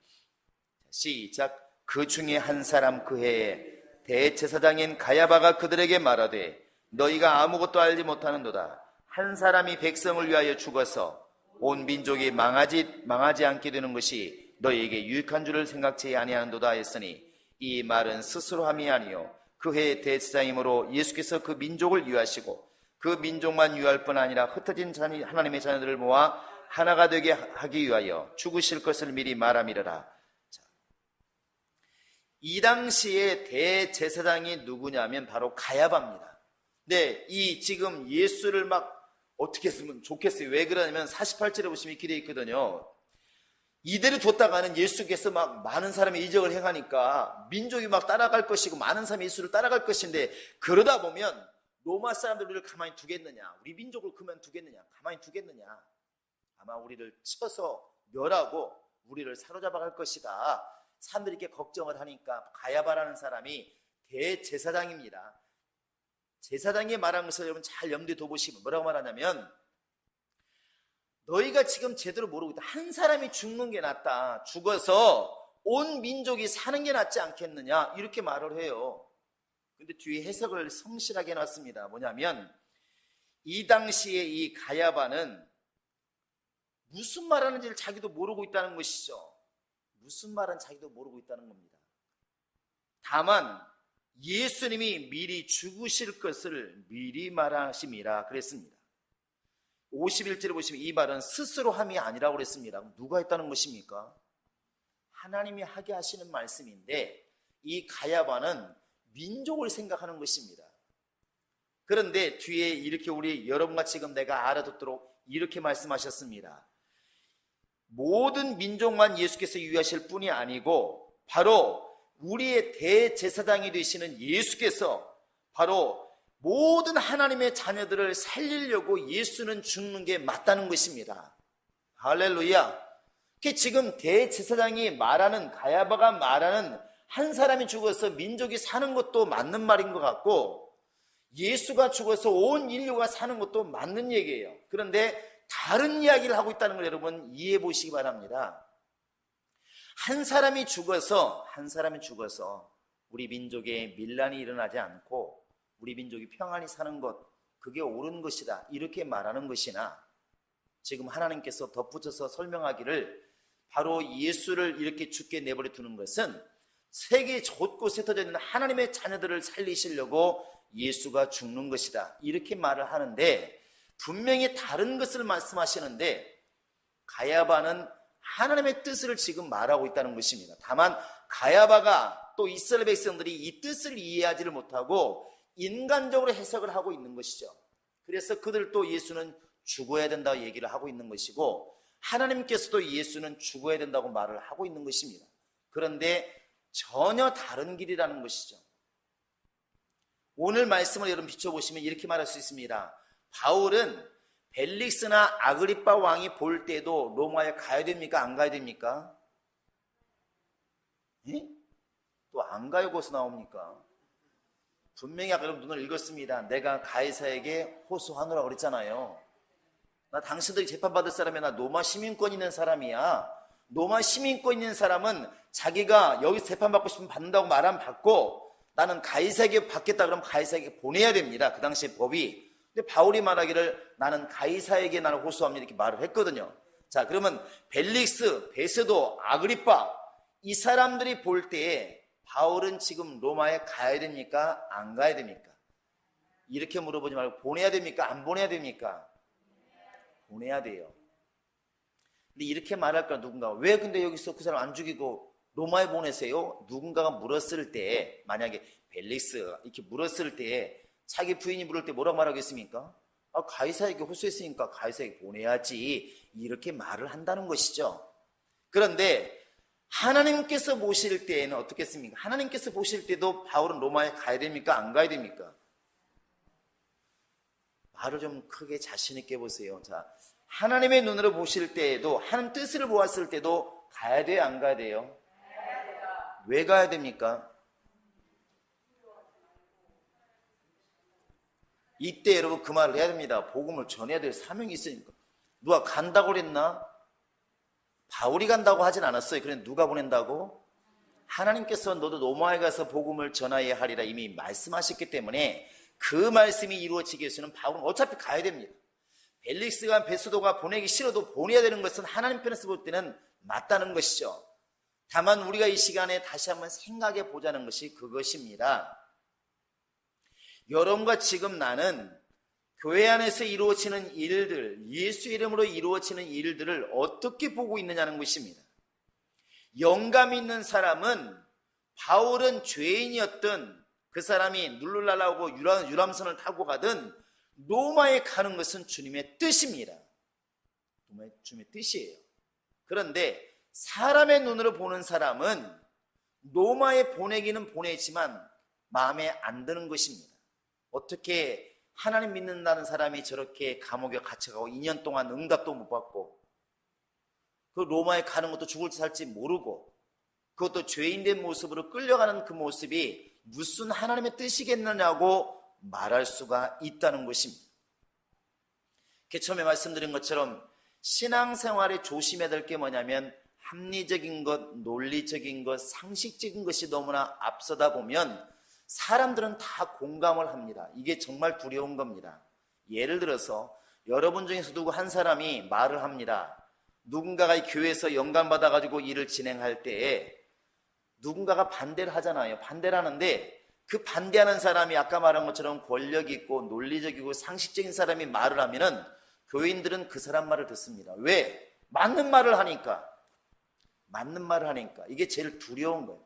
시작. 그 중에 한 사람 그 해에 대제사장인 가야바가 그들에게 말하되 너희가 아무것도 알지 못하는도다. 한 사람이 백성을 위하여 죽어서 온 민족이 망하지 않게 되는 것이 너희에게 유익한 줄을 생각지 아니하는도다 했으니 이 말은 스스로 함이 아니요 그 해의 대제사장이므로 예수께서 그 민족을 위하시고 그 민족만 위할 뿐 아니라 흩어진 하나님의 자녀들을 모아 하나가 되게 하기 위하여 죽으실 것을 미리 말함이러라. 이 당시에 대제사장이 누구냐면 바로 가야바입니다. 근데 이 지금 예수를 막 어떻게 했으면 좋겠어요. 왜 그러냐면 48절에 보시면 이렇게 되어 있거든요. 이대로 뒀다가는 예수께서 막 많은 사람이 이적을 행하니까 민족이 막 따라갈 것이고 많은 사람이 예수를 따라갈 것인데 그러다 보면 로마 사람들 우리를 가만히 두겠느냐, 우리 민족을 그만두겠느냐, 가만히 두겠느냐, 아마 우리를 쳐서 멸하고 우리를 사로잡아 갈 것이다. 사람들이 이렇게 걱정을 하니까 가야바라는 사람이 대제사장입니다. 제사장이 말한 것을 여러분 잘 염두에 둬보시면 뭐라고 말하냐면 너희가 지금 제대로 모르고 있다. 한 사람이 죽는 게 낫다. 죽어서 온 민족이 사는 게 낫지 않겠느냐 이렇게 말을 해요. 근데 뒤에 해석을 성실하게 해놨습니다. 뭐냐면 이 당시에 이 가야바는 무슨 말하는지를 자기도 모르고 있다는 것이죠. 무슨 말은 자기도 모르고 있다는 겁니다. 다만 예수님이 미리 죽으실 것을 미리 말하심이라 그랬습니다. 51절에 보시면 이 말은 스스로 함이 아니라고 그랬습니다. 누가 했다는 것입니까? 하나님이 하게 하시는 말씀인데 이 가야바는 민족을 생각하는 것입니다. 그런데 뒤에 이렇게 우리 여러분과 지금 내가 알아듣도록 이렇게 말씀하셨습니다. 모든 민족만 예수께서 유의하실 뿐이 아니고 바로 우리의 대제사장이 되시는 예수께서 바로 모든 하나님의 자녀들을 살리려고 예수는 죽는 게 맞다는 것입니다. 할렐루야. 지금 대제사장이 말하는 가야바가 말하는 한 사람이 죽어서 민족이 사는 것도 맞는 말인 것 같고 예수가 죽어서 온 인류가 사는 것도 맞는 얘기예요. 그런데 다른 이야기를 하고 있다는 걸 여러분 이해해 보시기 바랍니다. 한 사람이 죽어서 우리 민족에 밀란이 일어나지 않고 우리 민족이 평안히 사는 것 그게 옳은 것이다 이렇게 말하는 것이나 지금 하나님께서 덧붙여서 설명하기를 바로 예수를 이렇게 죽게 내버려 두는 것은 세계 곳곳에 터져 있는 하나님의 자녀들을 살리시려고 예수가 죽는 것이다 이렇게 말을 하는데 분명히 다른 것을 말씀하시는데 가야바는 하나님의 뜻을 지금 말하고 있다는 것입니다. 다만 가야바가 또 이스라엘 백성들이 이 뜻을 이해하지를 못하고 인간적으로 해석을 하고 있는 것이죠. 그래서 그들도 예수는 죽어야 된다고 얘기를 하고 있는 것이고 하나님께서도 예수는 죽어야 된다고 말을 하고 있는 것입니다. 그런데 전혀 다른 길이라는 것이죠. 오늘 말씀을 여러분 비춰보시면 이렇게 말할 수 있습니다. 바울은 벨릭스나 아그리빠 왕이 볼 때도 로마에 가야 됩니까? 안 가야 됩니까? 예? 또 안 가요? 거기서 나옵니까? 분명히 아까 여러분 눈을 읽었습니다. 내가 가이사에게 호소하노라고 그랬잖아요. 나 당신들이 재판받을 사람이야. 나 로마 시민권 있는 사람이야. 로마 시민권 있는 사람은 자기가 여기서 재판받고 싶으면 받는다고 말하면 받고, 나는 가이사에게 받겠다 그러면 가이사에게 보내야 됩니다. 그 당시의 법이. 근데 바울이 말하기를 나는 가이사에게 나를 호소합니다 이렇게 말을 했거든요. 자, 그러면 벨릭스, 베스도, 아그리빠 이 사람들이 볼 때에 바울은 지금 로마에 가야 됩니까? 안 가야 됩니까? 이렇게 물어보지 말고 보내야 됩니까? 안 보내야 됩니까? 보내야 돼요. 근데 이렇게 말할까 누군가, 왜 근데 여기서 그 사람 안 죽이고 로마에 보내세요? 누군가가 물었을 때, 만약에 벨릭스가 이렇게 물었을 때 자기 부인이 물을 때 뭐라고 말하겠습니까? 아, 가이사에게 호소했으니까 가이사에게 보내야지 이렇게 말을 한다는 것이죠. 그런데 하나님께서 보실 때에는 어떻겠습니까? 하나님께서 보실 때도 바울은 로마에 가야 됩니까? 안 가야 됩니까? 말을 좀 크게 자신 있게 보세요. 자, 하나님의 눈으로 보실 때에도, 하나님 뜻을 보았을 때도 가야 돼요? 안 가야 돼요? 왜 가야 됩니까? 이때 여러분 그 말을 해야 됩니다. 복음을 전해야 될 사명이 있으니까. 누가 간다고 그랬나? 바울이 간다고 하진 않았어요. 그런데 누가 보낸다고? 하나님께서 너도 로마에 가서 복음을 전하여야 하리라 이미 말씀하셨기 때문에 그 말씀이 이루어지기 위해서는 바울은 어차피 가야 됩니다. 벨릭스가 베스도가 보내기 싫어도 보내야 되는 것은 하나님 편에서 볼 때는 맞다는 것이죠. 다만 우리가 이 시간에 다시 한번 생각해 보자는 것이 그것입니다. 여러분과 지금 나는 교회 안에서 이루어지는 일들, 예수 이름으로 이루어지는 일들을 어떻게 보고 있느냐는 것입니다. 영감 있는 사람은, 바울은 죄인이었던 그 사람이 눌룰랄라고 유람선을 타고 가든 로마에 가는 것은 주님의 뜻입니다. 주님의 뜻이에요. 그런데 사람의 눈으로 보는 사람은 로마에 보내기는 보내지만 마음에 안 드는 것입니다. 어떻게 하나님 믿는다는 사람이 저렇게 감옥에 갇혀가고 2년 동안 응답도 못 받고 그 로마에 가는 것도 죽을지 살지 모르고 그것도 죄인된 모습으로 끌려가는 그 모습이 무슨 하나님의 뜻이겠느냐고 말할 수가 있다는 것입니다. 처음에 말씀드린 것처럼 신앙생활에 조심해야 될 게 뭐냐면 합리적인 것, 논리적인 것, 상식적인 것이 너무나 앞서다 보면 사람들은 다 공감을 합니다. 이게 정말 두려운 겁니다. 예를 들어서 여러분 중에서 누구 한 사람이 말을 합니다. 누군가가 이 교회에서 영감받아가지고 일을 진행할 때에 누군가가 반대를 하잖아요. 반대를 하는데 그 반대하는 사람이 아까 말한 것처럼 권력 있고 논리적이고 상식적인 사람이 말을 하면은 교인들은 그 사람 말을 듣습니다. 왜? 맞는 말을 하니까. 맞는 말을 하니까. 이게 제일 두려운 거예요.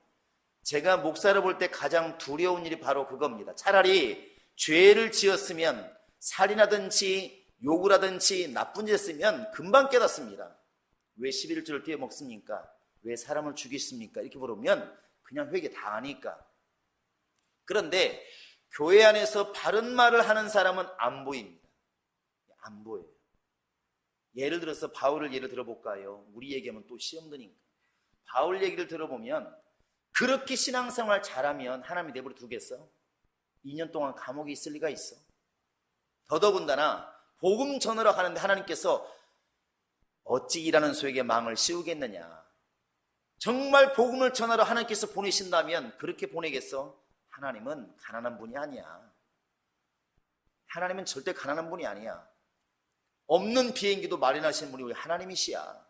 제가 목사를 볼 때 가장 두려운 일이 바로 그겁니다. 차라리 죄를 지었으면 살인하든지 욕을 하든지 나쁜 짓 했으면 금방 깨닫습니다. 왜 11조를 떼어먹습니까? 왜 사람을 죽이십니까? 이렇게 물으면 그냥 회개 다 하니까. 그런데 교회 안에서 바른 말을 하는 사람은 안 보입니다. 안 보여요. 예를 들어서 바울을 예를 들어볼까요? 우리 얘기하면 또 시험 드니까. 바울 얘기를 들어보면 그렇게 신앙생활 잘하면 하나님이 내버려 두겠어? 2년 동안 감옥에 있을 리가 있어? 더더군다나 복음 전하러 가는데 하나님께서 어찌 일하는 소에게 망을 씌우겠느냐. 정말 복음을 전하러 하나님께서 보내신다면 그렇게 보내겠어? 하나님은 가난한 분이 아니야. 하나님은 절대 가난한 분이 아니야. 없는 비행기도 마련하시는 분이 우리 하나님이시야.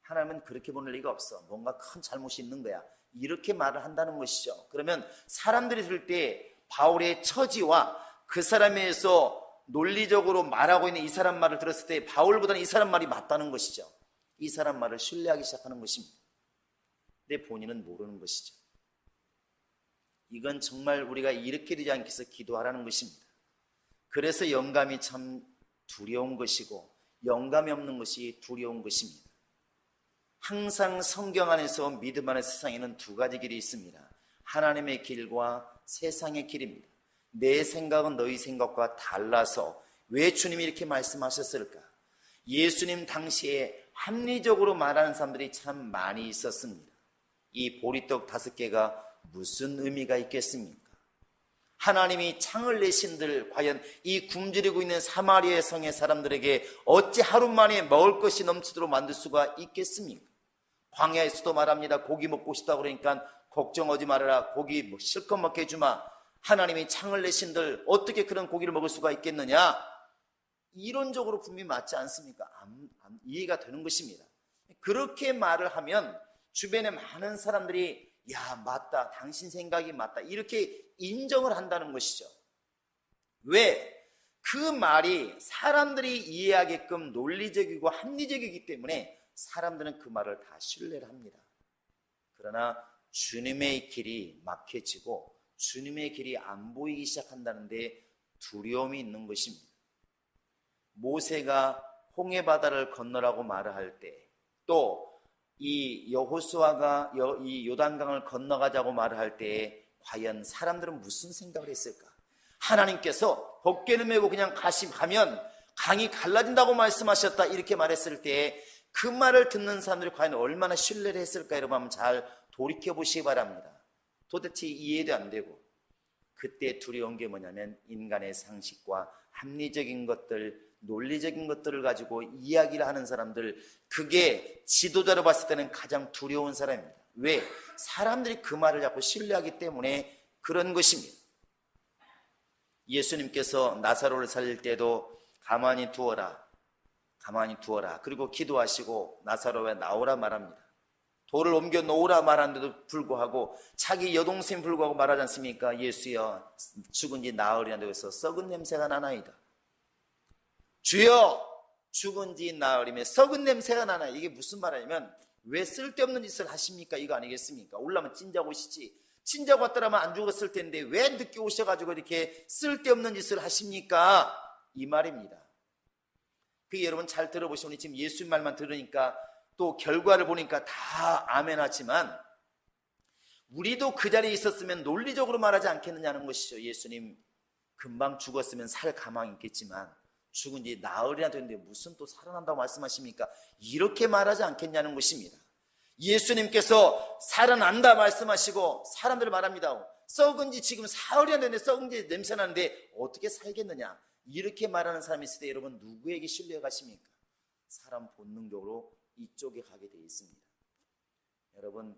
하나님은 그렇게 보낼 리가 없어. 뭔가 큰 잘못이 있는 거야. 이렇게 말을 한다는 것이죠. 그러면 사람들이 들을 때 바울의 처지와 그 사람에 대해서 논리적으로 말하고 있는 이 사람 말을 들었을 때 바울보다는 이 사람 말이 맞다는 것이죠. 이 사람 말을 신뢰하기 시작하는 것입니다. 근데 본인은 모르는 것이죠. 이건 정말 우리가 이렇게 되지 않기 위해서 기도하라는 것입니다. 그래서 영감이 참 두려운 것이고 영감이 없는 것이 두려운 것입니다. 항상 성경 안에서 믿음 안의 세상에는 두 가지 길이 있습니다. 하나님의 길과 세상의 길입니다. 내 생각은 너희 생각과 달라서 왜 주님이 이렇게 말씀하셨을까? 예수님 당시에 합리적으로 말하는 사람들이 참 많이 있었습니다. 이 보리떡 5개가 무슨 의미가 있겠습니까? 하나님이 창을 내신들 과연 이 굶주리고 있는 사마리아 성의 사람들에게 어찌 하루 만에 먹을 것이 넘치도록 만들 수가 있겠습니까? 광야에서도 말합니다. 고기 먹고 싶다 그러니까 걱정하지 말아라. 고기 실컷 먹게 해주마. 하나님이 창을 내신들 어떻게 그런 고기를 먹을 수가 있겠느냐? 이론적으로 분명히 맞지 않습니까? 이해가 되는 것입니다. 그렇게 말을 하면 주변에 많은 사람들이 야, 맞다. 당신 생각이 맞다. 이렇게 인정을 한다는 것이죠. 왜? 그 말이 사람들이 이해하게끔 논리적이고 합리적이기 때문에 사람들은 그 말을 다 신뢰를 합니다. 그러나 주님의 길이 막혀지고 주님의 길이 안 보이기 시작한다는데 두려움이 있는 것입니다. 모세가 홍해바다를 건너라고 말을 할 때, 또 이 여호수아가 이 요단강을 건너가자고 말을 할 때 과연 사람들은 무슨 생각을 했을까? 하나님께서 벗개를 메고 그냥 가면 강이 갈라진다고 말씀하셨다 이렇게 말했을 때 그 말을 듣는 사람들이 과연 얼마나 신뢰를 했을까? 여러분 한번 잘 돌이켜 보시기 바랍니다. 도대체 이해도 안 되고, 그때 두려운 게 뭐냐면 인간의 상식과 합리적인 것들, 논리적인 것들을 가지고 이야기를 하는 사람들, 그게 지도자로 봤을 때는 가장 두려운 사람입니다. 왜? 사람들이 그 말을 자꾸 신뢰하기 때문에 그런 것입니다. 예수님께서 나사로를 살릴 때도 가만히 두어라. 그리고 기도하시고 나사로에 나오라 말합니다. 돌을 옮겨 놓으라 말하는데도 불구하고 자기 여동생 불구하고 말하지 않습니까? 예수여, 죽은 지 나흘이나 되어서 썩은 냄새가 나나이다. 주여, 죽은 지 나흘이면 썩은 냄새가 나나. 이게 무슨 말이냐면 왜 쓸데없는 짓을 하십니까? 이거 아니겠습니까? 올라면 진작 오시지. 진작 왔더라면 안 죽었을 텐데 왜 늦게 오셔가지고 이렇게 쓸데없는 짓을 하십니까? 이 말입니다. 그 여러분 잘 들어보시면 지금 예수님 말만 들으니까 또 결과를 보니까 다 아멘 하지만 우리도 그 자리에 있었으면 논리적으로 말하지 않겠느냐는 것이죠. 예수님 금방 죽었으면 살 가망이 있겠지만 죽은 지 나흘이나 됐는데 무슨 또 살아난다고 말씀하십니까? 이렇게 말하지 않겠냐는 것입니다. 예수님께서 살아난다 말씀하시고 사람들 말합니다. 썩은 지 지금 사흘이나 됐는데 썩은 지 냄새 나는데 어떻게 살겠느냐? 이렇게 말하는 사람이 있을 때 여러분 누구에게 신뢰 가십니까? 사람 본능적으로 이쪽에 가게 되어 있습니다. 여러분,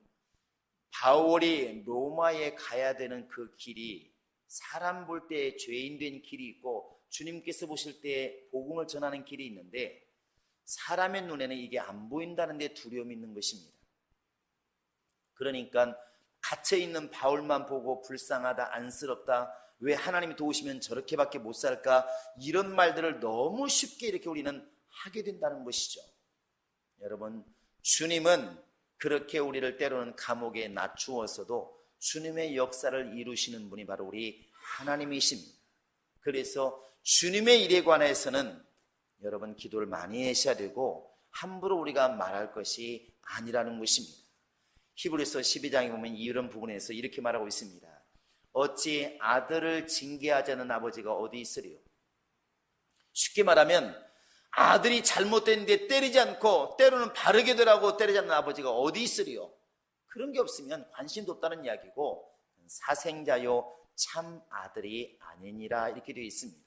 바울이 로마에 가야 되는 그 길이 사람 볼 때 죄인 된 길이 있고 주님께서 보실 때 복음을 전하는 길이 있는데 사람의 눈에는 이게 안 보인다는 데 두려움이 있는 것입니다. 그러니까 갇혀있는 바울만 보고 불쌍하다, 안쓰럽다, 왜 하나님이 도우시면 저렇게밖에 못 살까, 이런 말들을 너무 쉽게 이렇게 우리는 하게 된다는 것이죠. 여러분, 주님은 그렇게 우리를 때로는 감옥에 낮추어서도 주님의 역사를 이루시는 분이 바로 우리 하나님이십니다. 그래서 주님의 일에 관해서는 여러분 기도를 많이 하셔야 되고 함부로 우리가 말할 것이 아니라는 것입니다. 히브리서 12장에 보면 이런 부분에서 이렇게 말하고 있습니다. 어찌 아들을 징계하지 않은 아버지가 어디 있으리요? 쉽게 말하면 아들이 잘못됐는데 때리지 않고 때로는 바르게 되라고 때리지 않는 아버지가 어디 있으리요? 그런 게 없으면 관심도 없다는 이야기고 사생자요 참 아들이 아니니라 이렇게 되어 있습니다.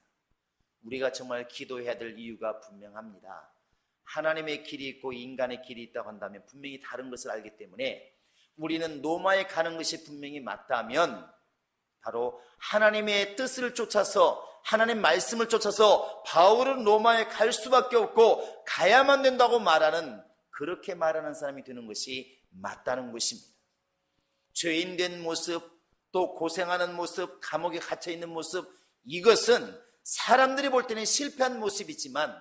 우리가 정말 기도해야 될 이유가 분명합니다. 하나님의 길이 있고 인간의 길이 있다고 한다면 분명히 다른 것을 알기 때문에 우리는 로마에 가는 것이 분명히 맞다면 바로 하나님의 뜻을 쫓아서 하나님 말씀을 쫓아서 바울은 로마에 갈 수밖에 없고 가야만 된다고 말하는, 그렇게 말하는 사람이 되는 것이 맞다는 것입니다. 죄인 된 모습, 또 고생하는 모습, 감옥에 갇혀있는 모습, 이것은 사람들이 볼 때는 실패한 모습이지만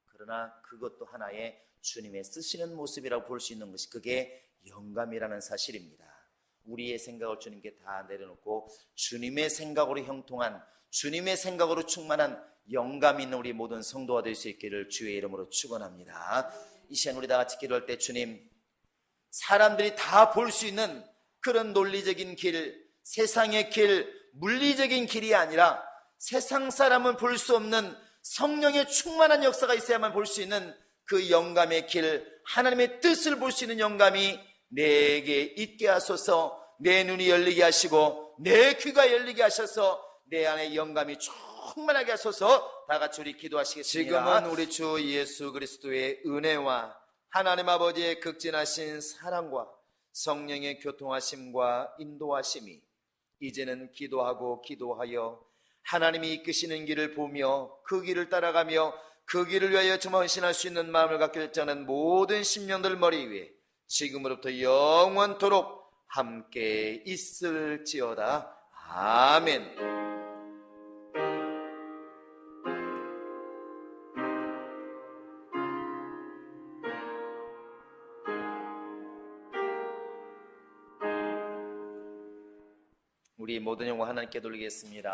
그러나 그것도 하나의 주님의 쓰시는 모습이라고 볼 수 있는 것이 그게 영감이라는 사실입니다. 우리의 생각을 주님께 다 내려놓고 주님의 생각으로 형통한, 주님의 생각으로 충만한 영감 있는 우리 모든 성도가 될 수 있기를 주의 이름으로 축원합니다. 이 시간 우리 다 같이 기도할 때 주님, 사람들이 다 볼 수 있는 그런 논리적인 길, 세상의 길, 물리적인 길이 아니라 세상 사람은 볼 수 없는 성령의 충만한 역사가 있어야만 볼 수 있는 그 영감의 길, 하나님의 뜻을 볼 수 있는 영감이 내게 있게 하소서. 내 눈이 열리게 하시고 내 귀가 열리게 하셔서 내 안에 영감이 충만하게 하소서. 다 같이 우리 기도하시겠습니다. 지금은 우리 주 예수 그리스도의 은혜와 하나님 아버지의 극진하신 사랑과 성령의 교통하심과 인도하심이 이제는 기도하고 기도하여 하나님이 이끄시는 길을 보며 그 길을 따라가며 그 길을 위하여 정말 헌신할 수 있는 마음을 갖게 결정하는 모든 심령들 머리 위에 지금으로부터 영원토록 함께 있을지어다. 아멘. 우리 모든 영광 하나님께 돌리겠습니다.